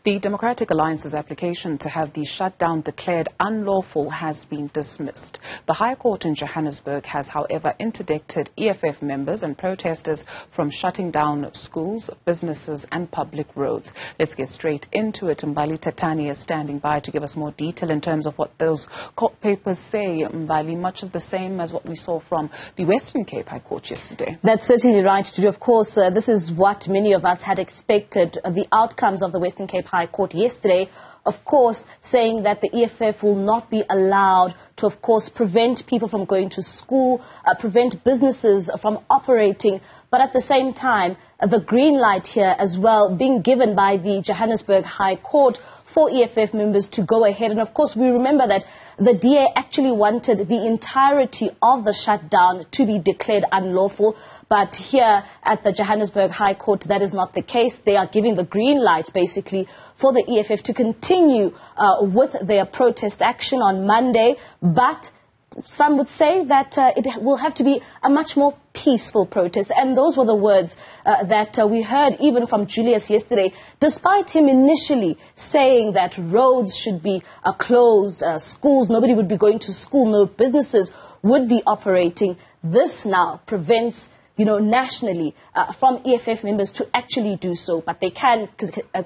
The Democratic Alliance's application to have the shutdown declared unlawful has been dismissed. The High Court in Johannesburg has, however, interdicted EFF members and protesters from shutting down schools, businesses and public roads. Let's get straight into it. Mbali Thethani is standing by to give us more detail in terms of what those court papers say. Mbali, much of the same as what we saw from the Western Cape High Court yesterday. That's certainly right, Judy. Of course, this is what many of us had expected. The outcomes of the Western Cape High Court yesterday, of course, saying that the EFF will not be allowed to, of course, prevent people from going to school, prevent businesses from operating, but at the same time, the green light here as well being given by the Johannesburg High Court for EFF members to go ahead. And of course, we remember that the DA actually wanted the entirety of the shutdown to be declared unlawful. But here at the Johannesburg High Court, that is not the case. They are giving the green light, basically, for the EFF to continue with their protest action on Monday. But some would say that it will have to be a much more peaceful protest. And those were the words that we heard even from Julius yesterday, despite him initially saying that roads should be closed, schools, nobody would be going to school, no businesses would be operating. This now prevents nationally from EFF members to actually do so, but they can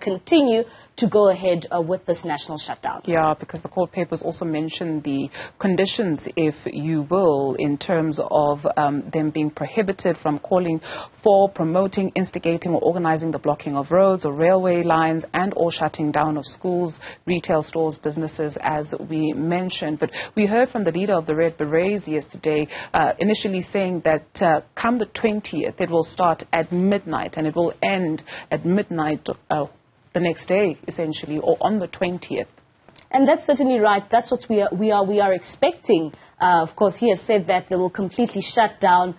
continue to go ahead with this national shutdown. Yeah, because the court papers also mention the conditions, if you will, in terms of them being prohibited from calling for, promoting, instigating or organizing the blocking of roads or railway lines and or shutting down of schools, retail stores, businesses, as we mentioned. But we heard from the leader of the Red Berets yesterday, initially saying that come the 20th, it will start at midnight and it will end at midnight the next day, essentially, or on the 20th. And that's certainly right. That's what we are expecting. Of course, he has said that they will completely shut down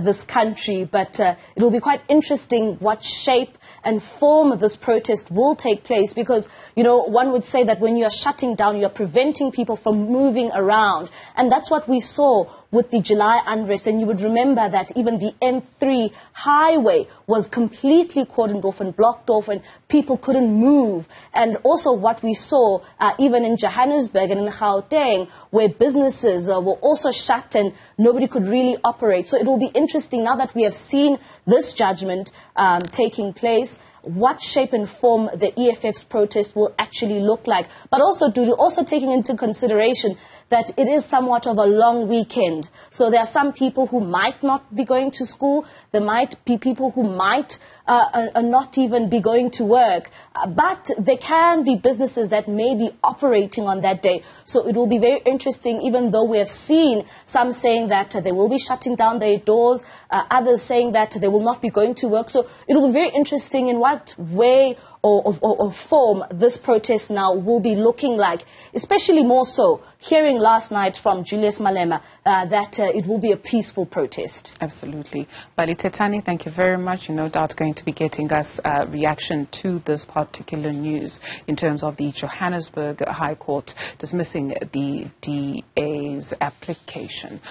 this country, but it will be quite interesting what shape and form this protest will take place, because, one would say that when you are shutting down, you are preventing people from moving around. And that's what we saw with the July unrest. And you would remember that even the N3 highway was completely cordoned off and blocked off and people couldn't move. And also what we saw even in Johannesburg and in Gauteng, where businesses were also shut and nobody could really operate. So it will be interesting now that we have seen this judgment taking place, what shape and form the EFF's protest will actually look like. But also taking into consideration that it is somewhat of a long weekend. So there are some people who might not be going to school. There might be people who might not even be going to work. But there can be businesses that may be operating on that day. So it will be very interesting, even though we have seen some saying that they will be shutting down their doors, others saying that they will not be going to work. So it will be very interesting in what way or form this protest now will be looking like, especially more so hearing last night from Julius Malema that it will be a peaceful protest. Absolutely. Mbali Thethani, thank you very much. You're no doubt going to be getting us a reaction to this particular news in terms of the Johannesburg High Court dismissing the DA's application.